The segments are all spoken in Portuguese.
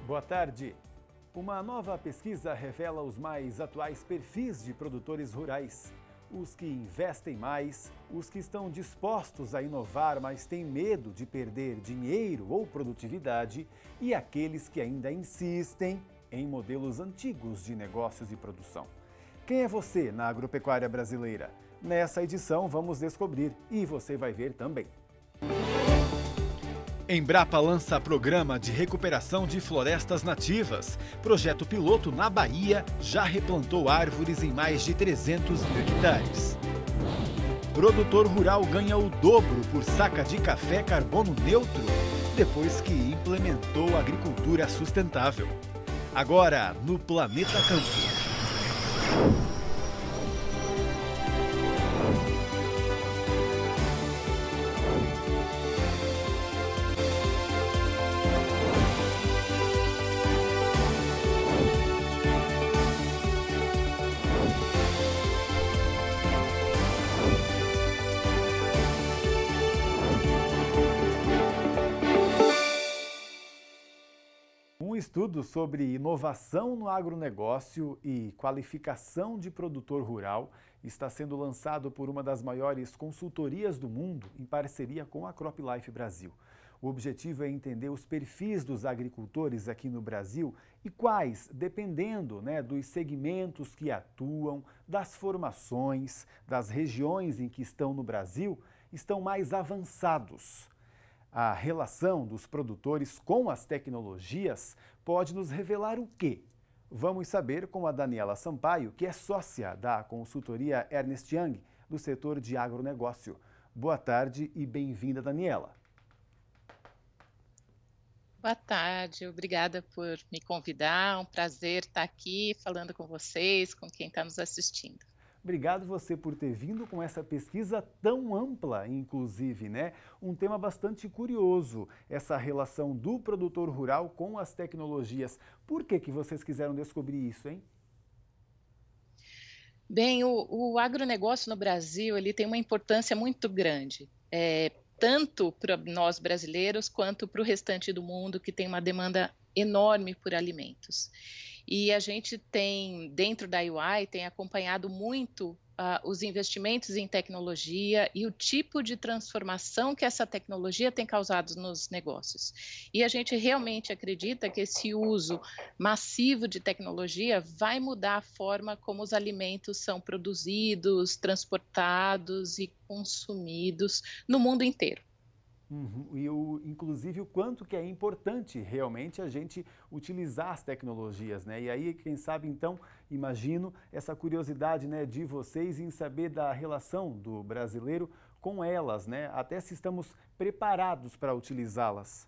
Boa tarde. Uma nova pesquisa revela os mais atuais perfis de produtores rurais. Os que investem mais, os que estão dispostos a inovar, mas têm medo de perder dinheiro ou produtividade, e aqueles que ainda insistem em modelos antigos de negócios e produção. Quem é você na agropecuária brasileira? Nessa edição vamos descobrir e você vai ver também. Embrapa lança programa de recuperação de florestas nativas. Projeto piloto na Bahia já replantou árvores em mais de 300 mil hectares. Produtor rural ganha o dobro por saca de café carbono neutro, depois que implementou agricultura sustentável. Agora, no Planeta Campo. Um estudo sobre inovação no agronegócio e qualificação de produtor rural está sendo lançado por uma das maiores consultorias do mundo em parceria com a CropLife Brasil. O objetivo é entender os perfis dos agricultores aqui no Brasil e quais, dependendo dos segmentos que atuam, das formações, das regiões em que estão no Brasil, estão mais avançados. A relação dos produtores com as tecnologias pode nos revelar o quê? Vamos saber com a Daniela Sampaio, que é sócia da consultoria Ernst Young, do setor de agronegócio. Boa tarde e bem-vinda, Daniela. Boa tarde, obrigada por me convidar. É um prazer estar aqui falando com vocês, com quem está nos assistindo. Obrigado você por ter vindo com essa pesquisa tão ampla, inclusive, Um tema bastante curioso, essa relação do produtor rural com as tecnologias. Por que vocês quiseram descobrir isso, hein? Bem, o agronegócio no Brasil ele tem uma importância muito grande, tanto para nós brasileiros quanto para o restante do mundo, que tem uma demanda enorme por alimentos. E a gente tem, dentro da UI, tem acompanhado muito os investimentos em tecnologia e o tipo de transformação que essa tecnologia tem causado nos negócios. E a gente realmente acredita que esse uso massivo de tecnologia vai mudar a forma como os alimentos são produzidos, transportados e consumidos no mundo inteiro. Inclusive o quanto que é importante realmente a gente utilizar as tecnologias, E aí, quem sabe, então, imagino essa curiosidade, de vocês em saber da relação do brasileiro com elas, Até se estamos preparados para utilizá-las.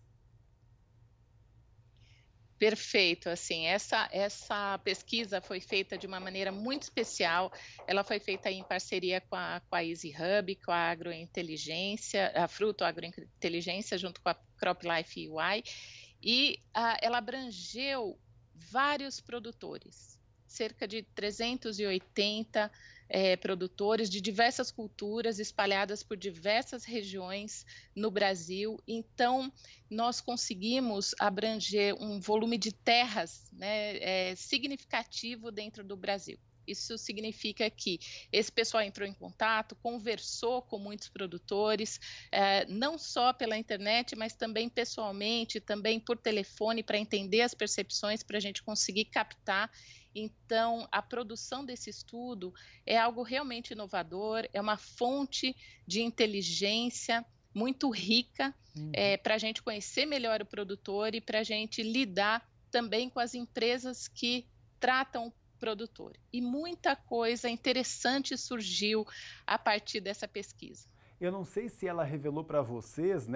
Perfeito, assim, essa pesquisa foi feita de uma maneira muito especial, ela foi feita em parceria com a Easy Hub, com a Agrointeligência, a Fruto Agrointeligência, junto com a CropLife UI, e ela abrangeu vários produtores, cerca de 380 produtores de diversas culturas espalhadas por diversas regiões no Brasil. Então, nós conseguimos abranger um volume de terras significativo dentro do Brasil. Isso significa que esse pessoal entrou em contato, conversou com muitos produtores, não só pela internet, mas também pessoalmente, também por telefone, para entender as percepções, para a gente conseguir captar. Então, a produção desse estudo é algo realmente inovador, é uma fonte de inteligência muito rica para a gente conhecer melhor o produtor e para a gente lidar também com as empresas que tratam o produtor. E muita coisa interessante surgiu a partir dessa pesquisa. Eu não sei se ela revelou para vocês,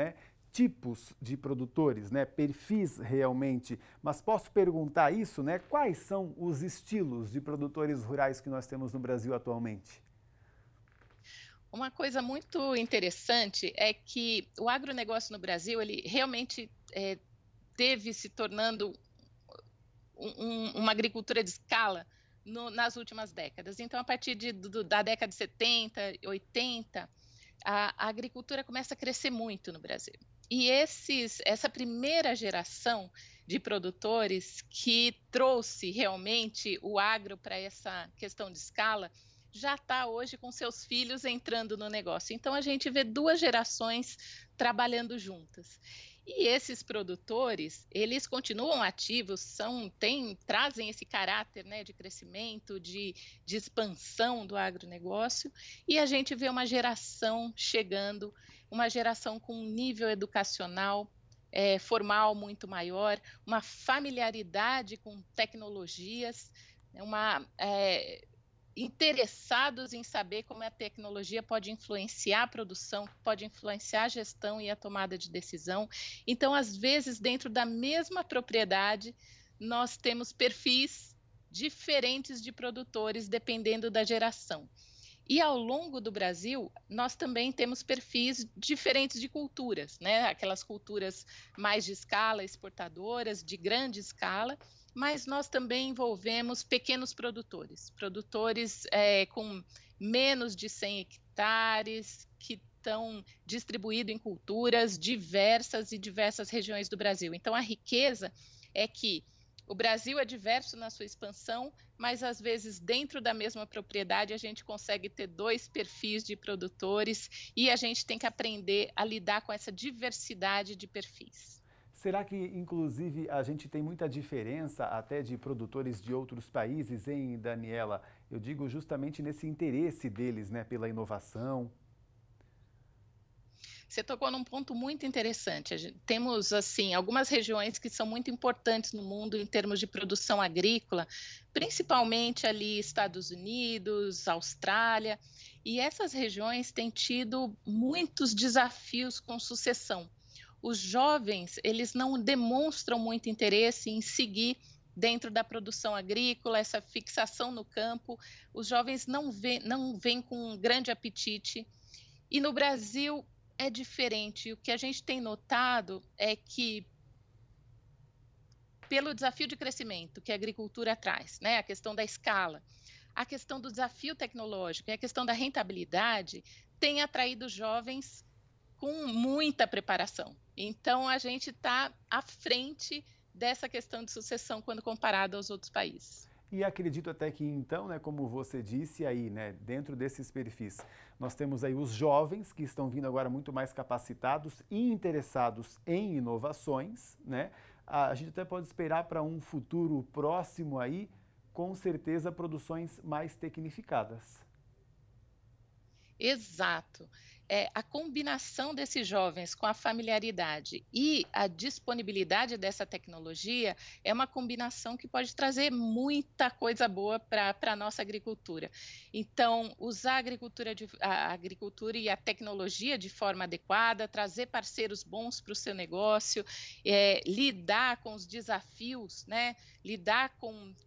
tipos de produtores, perfis realmente, mas posso perguntar isso, Quais são os estilos de produtores rurais que nós temos no Brasil atualmente? Uma coisa muito interessante é que o agronegócio no Brasil, ele realmente teve se tornando uma agricultura de escala nas últimas décadas. Então, a partir da década de 70, 80, a agricultura começa a crescer muito no Brasil. E essa primeira geração de produtores que trouxe realmente o agro para essa questão de escala, já está hoje com seus filhos entrando no negócio. Então a gente vê 2 gerações trabalhando juntas. E esses produtores, eles continuam ativos, trazem esse caráter, né, de crescimento, de expansão do agronegócio, e a gente vê uma geração chegando, uma geração com um nível educacional formal muito maior, uma familiaridade com tecnologias, né, interessados em saber como a tecnologia pode influenciar a produção, pode influenciar a gestão e a tomada de decisão. Então, às vezes, dentro da mesma propriedade, nós temos perfis diferentes de produtores, dependendo da geração. E ao longo do Brasil, nós também temos perfis diferentes de culturas, né? Aquelas culturas mais de escala, exportadoras, de grande escala, mas nós também envolvemos pequenos produtores, com menos de 100 hectares, que estão distribuídos em culturas diversas e diversas regiões do Brasil. Então, a riqueza é que o Brasil é diverso na sua expansão, mas às vezes dentro da mesma propriedade a gente consegue ter 2 perfis de produtores e a gente tem que aprender a lidar com essa diversidade de perfis. Será que, inclusive, a gente tem muita diferença até de produtores de outros países, hein, Daniela? Eu digo justamente nesse interesse deles, né, pela inovação. Você tocou num ponto muito interessante. Temos, assim, algumas regiões que são muito importantes no mundo em termos de produção agrícola, principalmente ali Estados Unidos, Austrália, e essas regiões têm tido muitos desafios com sucessão. Os jovens, eles não demonstram muito interesse em seguir dentro da produção agrícola, essa fixação no campo. Os jovens não vêm com um grande apetite. E no Brasil é diferente. O que a gente tem notado é que, pelo desafio de crescimento que a agricultura traz, né, a questão da escala, a questão do desafio tecnológico e a questão da rentabilidade, tem atraído jovens com muita preparação. Então, a gente está à frente dessa questão de sucessão quando comparado aos outros países. E acredito até que então, né, como você disse aí, né, dentro desses perfis, nós temos aí os jovens que estão vindo agora muito mais capacitados e interessados em inovações, né? A gente até pode esperar para um futuro próximo aí, com certeza, produções mais tecnificadas. Exato. A combinação desses jovens com a familiaridade e a disponibilidade dessa tecnologia é uma combinação que pode trazer muita coisa boa para a nossa agricultura. Então, usar a agricultura e a tecnologia de forma adequada, trazer parceiros bons para o seu negócio, lidar com os desafios, né?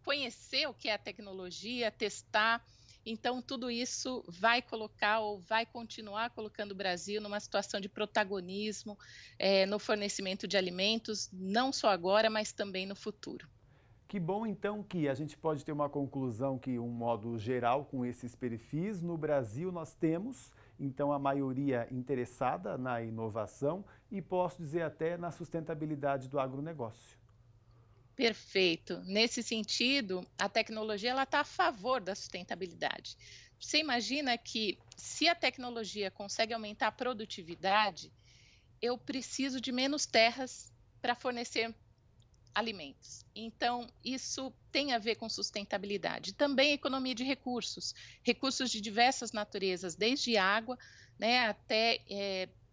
Conhecer o que é a tecnologia, testar. Então, tudo isso vai colocar ou vai continuar colocando o Brasil numa situação de protagonismo no fornecimento de alimentos, não só agora, mas também no futuro. Que bom então que a gente pode ter uma conclusão que, um modo geral, com esses perfis, no Brasil nós temos, então, a maioria interessada na inovação e posso dizer até na sustentabilidade do agronegócio. Perfeito. Nesse sentido, a tecnologia está a favor da sustentabilidade. Você imagina que, se a tecnologia consegue aumentar a produtividade, eu preciso de menos terras para fornecer alimentos. Então, isso tem a ver com sustentabilidade. Também economia de recursos, recursos de diversas naturezas, desde água, né, até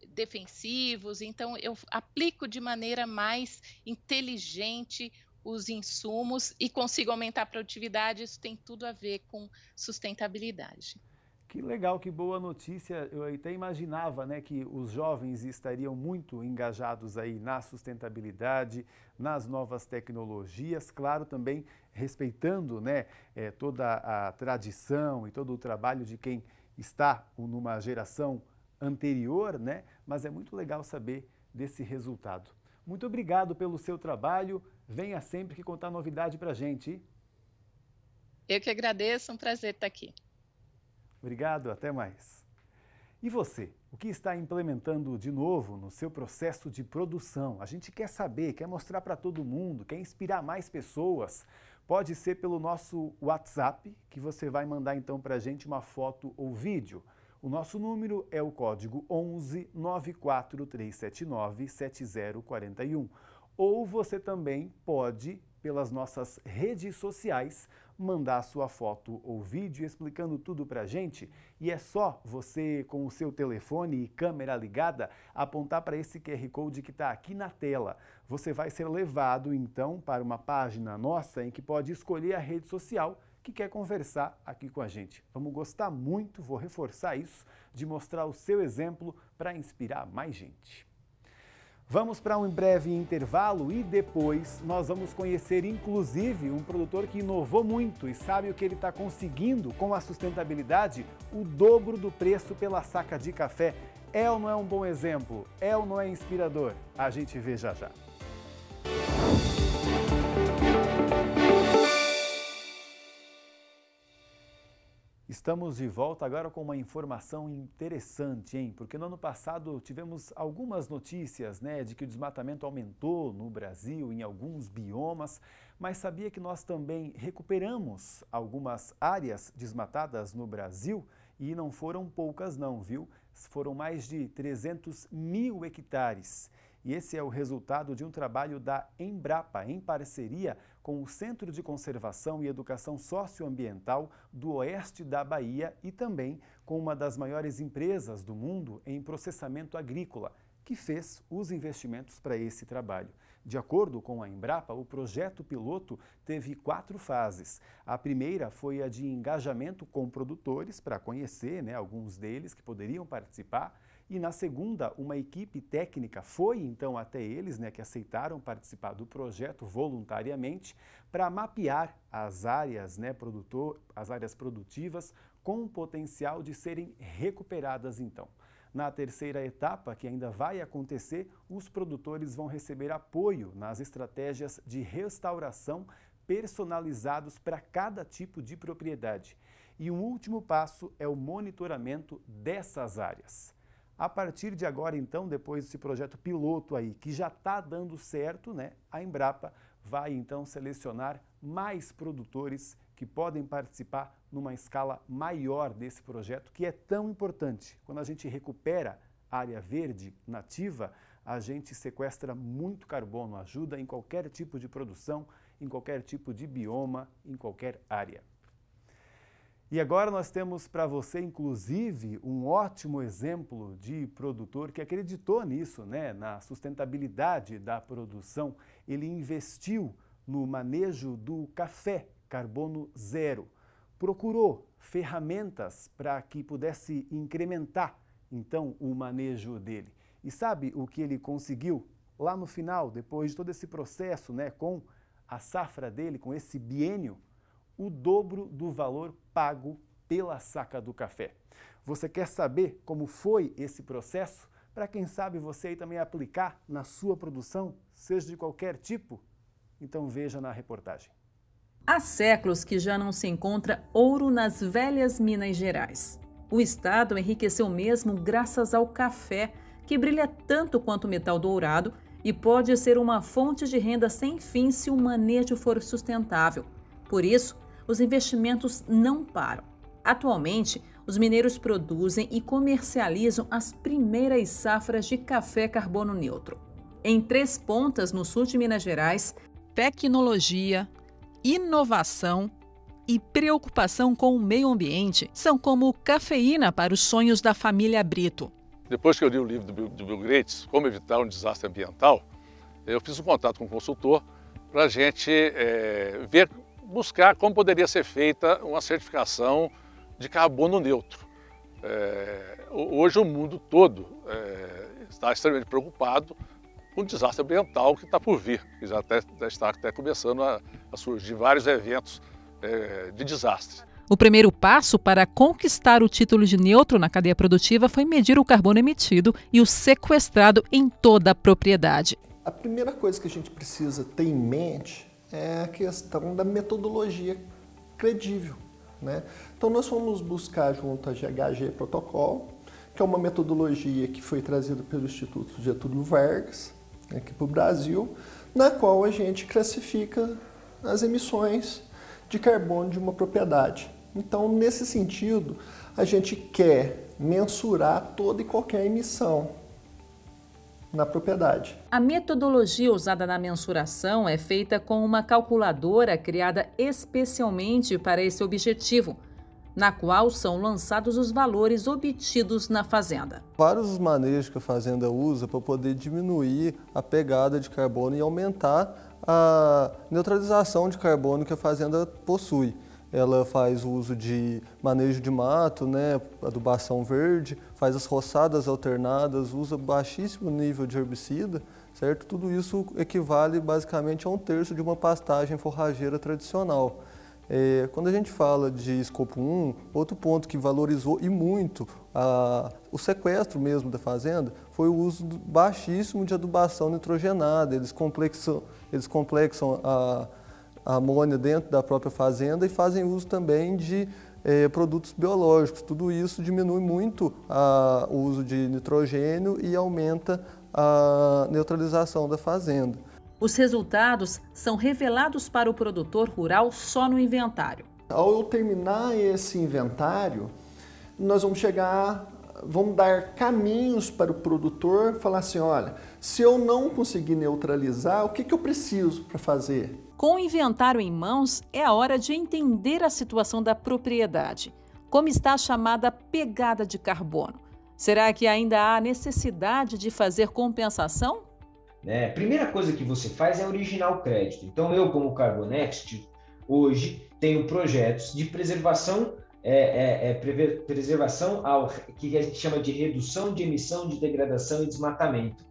defensivos. Então, eu aplico de maneira mais inteligente os insumos e consigo aumentar a produtividade. Isso tem tudo a ver com sustentabilidade. Que legal, que boa notícia. Eu até imaginava, né, que os jovens estariam muito engajados aí na sustentabilidade, nas novas tecnologias, claro, também respeitando, né, toda a tradição e todo o trabalho de quem está numa geração anterior, né, mas é muito legal saber desse resultado. Muito obrigado pelo seu trabalho, venha sempre que contar novidade para a gente. Eu que agradeço, um prazer estar aqui. Obrigado, até mais. E você, o que está implementando de novo no seu processo de produção? A gente quer saber, quer mostrar para todo mundo, quer inspirar mais pessoas. Pode ser pelo nosso WhatsApp, que você vai mandar então para a gente uma foto ou vídeo. O nosso número é o código 11 94379 7041. Ou você também pode, pelas nossas redes sociais, mandar sua foto ou vídeo explicando tudo pra gente, e é só você, com o seu telefone e câmera ligada, apontar para esse QR Code que está aqui na tela. Você vai ser levado então para uma página nossa em que pode escolher a rede social que quer conversar aqui com a gente. Vamos gostar muito, vou reforçar isso, de mostrar o seu exemplo para inspirar mais gente. Vamos para um breve intervalo e depois nós vamos conhecer inclusive um produtor que inovou muito e sabe o que ele está conseguindo com a sustentabilidade? O dobro do preço pela saca de café. É ou não é um bom exemplo? É ou não é inspirador? A gente vê já já. Estamos de volta agora com uma informação interessante, hein? Porque no ano passado tivemos algumas notícias, né, de que o desmatamento aumentou no Brasil, em alguns biomas, mas sabia que nós também recuperamos algumas áreas desmatadas no Brasil e não foram poucas não, viu? Foram mais de 300 mil hectares. E esse é o resultado de um trabalho da Embrapa, em parceria com o Centro de Conservação e Educação Socioambiental do Oeste da Bahia e também com uma das maiores empresas do mundo em processamento agrícola, que fez os investimentos para esse trabalho. De acordo com a Embrapa, o projeto piloto teve 4 fases. A primeira foi a de engajamento com produtores, para conhecer, né, alguns deles que poderiam participar. E na segunda, uma equipe técnica foi então até eles, né, que aceitaram participar do projeto voluntariamente, para mapear as áreas, né, as áreas produtivas com o potencial de serem recuperadas então. Na terceira etapa, que ainda vai acontecer, os produtores vão receber apoio nas estratégias de restauração personalizados para cada tipo de propriedade. E um último passo é o monitoramento dessas áreas. A partir de agora, então, depois desse projeto piloto aí, que já está dando certo, né, a Embrapa vai então selecionar mais produtores que podem participar numa escala maior desse projeto, que é tão importante. Quando a gente recupera área verde nativa, a gente sequestra muito carbono, ajuda em qualquer tipo de produção, em qualquer tipo de bioma, em qualquer área. E agora nós temos para você, inclusive, um ótimo exemplo de produtor que acreditou nisso, né, na sustentabilidade da produção. Ele investiu no manejo do café carbono zero. Procurou ferramentas para que pudesse incrementar, então, o manejo dele. E sabe o que ele conseguiu? Lá no final, depois de todo esse processo, né, com a safra dele, com esse biênio, o dobro do valor pago pela saca do café. Você quer saber como foi esse processo? Para quem sabe você aí também aplicar na sua produção, seja de qualquer tipo? Então veja na reportagem. Há séculos que já não se encontra ouro nas velhas Minas Gerais. O estado enriqueceu mesmo graças ao café, que brilha tanto quanto o metal dourado e pode ser uma fonte de renda sem fim se o manejo for sustentável. Por isso, os investimentos não param. Atualmente, os mineiros produzem e comercializam as primeiras safras de café carbono neutro. Em Três Pontas, no sul de Minas Gerais, tecnologia, inovação e preocupação com o meio ambiente são como cafeína para os sonhos da família Brito. Depois que eu li o livro do Bill Gates, Como Evitar um Desastre Ambiental, eu fiz um contato com um consultor para a gente buscar como poderia ser feita uma certificação de carbono neutro. Hoje o mundo todo está extremamente preocupado com o desastre ambiental que está por vir, que já está até começando a surgir vários eventos de desastre. O primeiro passo para conquistar o título de neutro na cadeia produtiva foi medir o carbono emitido e o sequestrado em toda a propriedade. A primeira coisa que a gente precisa ter em mente é a questão da metodologia credível, né? Então nós fomos buscar junto à GHG Protocol que é uma metodologia que foi trazida pelo Instituto Getúlio Vargas, aqui para o Brasil, na qual a gente classifica as emissões de carbono de uma propriedade. Então, nesse sentido, a gente quer mensurar toda e qualquer emissão na propriedade. A metodologia usada na mensuração é feita com uma calculadora criada especialmente para esse objetivo, na qual são lançados os valores obtidos na fazenda. Vários manejos que a fazenda usa para poder diminuir a pegada de carbono e aumentar a neutralização de carbono que a fazenda possui. Ela faz uso de manejo de mato, né, adubação verde, faz as roçadas alternadas, usa baixíssimo nível de herbicida, certo? Tudo isso equivale basicamente a 1/3 de uma pastagem forrageira tradicional. Quando a gente fala de escopo 1, outro ponto que valorizou e muito o sequestro mesmo da fazenda foi o uso baixíssimo de adubação nitrogenada. Eles complexam a amônia dentro da própria fazenda e fazem uso também de produtos biológicos. Tudo isso diminui muito o uso de nitrogênio e aumenta a neutralização da fazenda. Os resultados são revelados para o produtor rural só no inventário. Ao eu terminar esse inventário, nós vamos dar caminhos para o produtor, falar assim, olha, se eu não conseguir neutralizar, o que eu preciso para fazer? Com o inventário em mãos, é a hora de entender a situação da propriedade. Como está a chamada pegada de carbono? Será que ainda há necessidade de fazer compensação? A primeira coisa que você faz é originar o crédito. Então, eu, como Carbonext, hoje tenho projetos de preservação, que a gente chama de redução de emissão de degradação e desmatamento,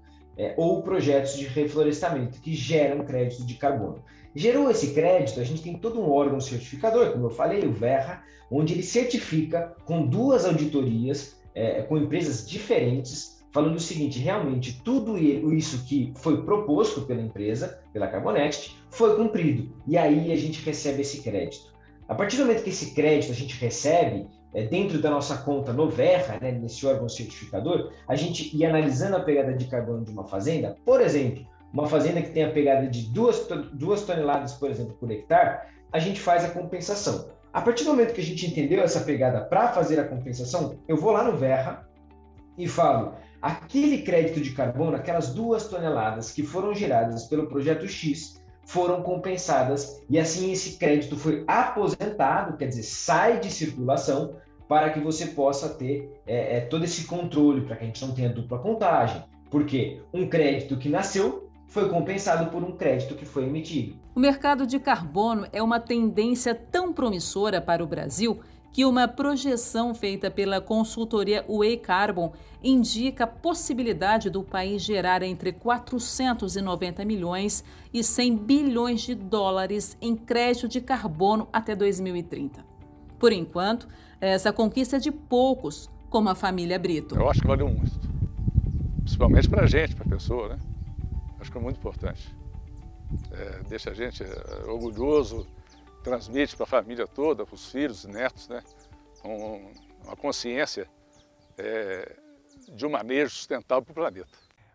ou projetos de reflorestamento, que geram crédito de carbono. Gerou esse crédito, a gente tem todo um órgão certificador, como eu falei, o Verra, onde ele certifica com 2 auditorias, com empresas diferentes, falando o seguinte, realmente tudo isso que foi proposto pela empresa, pela Carbonext, foi cumprido. E aí a gente recebe esse crédito. A partir do momento que esse crédito a gente recebe, dentro da nossa conta no Verra, né, nesse órgão certificador, a gente ia analisando a pegada de carbono de uma fazenda, por exemplo, uma fazenda que tem a pegada de 2 toneladas, por exemplo, por hectare, a gente faz a compensação. A partir do momento que a gente entendeu essa pegada para fazer a compensação, eu vou lá no Verra e falo, aquele crédito de carbono, aquelas 2 toneladas que foram geradas pelo projeto X, foram compensadas e assim esse crédito foi aposentado, quer dizer, sai de circulação para que você possa ter todo esse controle, para que a gente não tenha dupla contagem. Porque um crédito que nasceu foi compensado por um crédito que foi emitido. O mercado de carbono é uma tendência tão promissora para o Brasil que uma projeção feita pela consultoria Way Carbon indica a possibilidade do país gerar entre 490 milhões e 100 bilhões de dólares em crédito de carbono até 2030. Por enquanto, essa conquista é de poucos, como a família Brito. Eu acho que valeu muito, principalmente para a gente, para a pessoa, né? Acho que é muito importante. Deixa a gente orgulhoso, transmite para a família toda, para os filhos, netos, né? Uma consciência de um manejo sustentável para o planeta.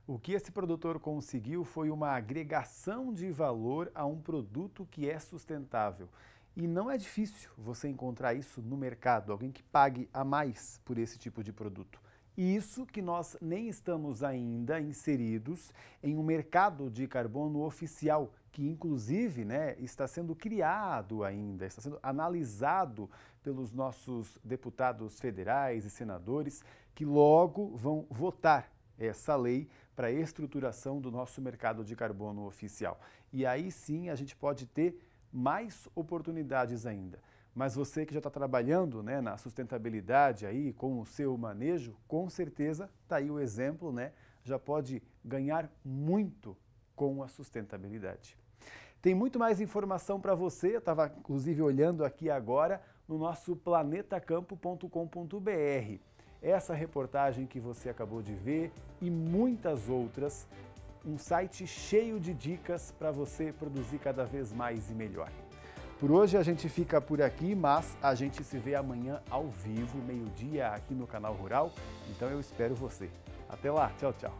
O que esse produtor conseguiu foi uma agregação de valor a um produto que é sustentável. E não é difícil você encontrar isso no mercado, alguém que pague a mais por esse tipo de produto. E isso que nós nem estamos ainda inseridos em um mercado de carbono oficial, que inclusive, né, está sendo criado ainda, está sendo analisado pelos nossos deputados federais e senadores, que logo vão votar essa lei para a estruturação do nosso mercado de carbono oficial. E aí sim a gente pode ter mais oportunidades ainda. Mas você que já está trabalhando, né, na sustentabilidade aí, com o seu manejo, com certeza está aí o exemplo, né, já pode ganhar muito com a sustentabilidade. Tem muito mais informação para você, eu estava inclusive olhando aqui agora no nosso planetacampo.com.br. Essa reportagem que você acabou de ver e muitas outras, um site cheio de dicas para você produzir cada vez mais e melhor. Por hoje a gente fica por aqui, mas a gente se vê amanhã ao vivo, meio-dia, aqui no Canal Rural. Então eu espero você. Até lá, tchau, tchau.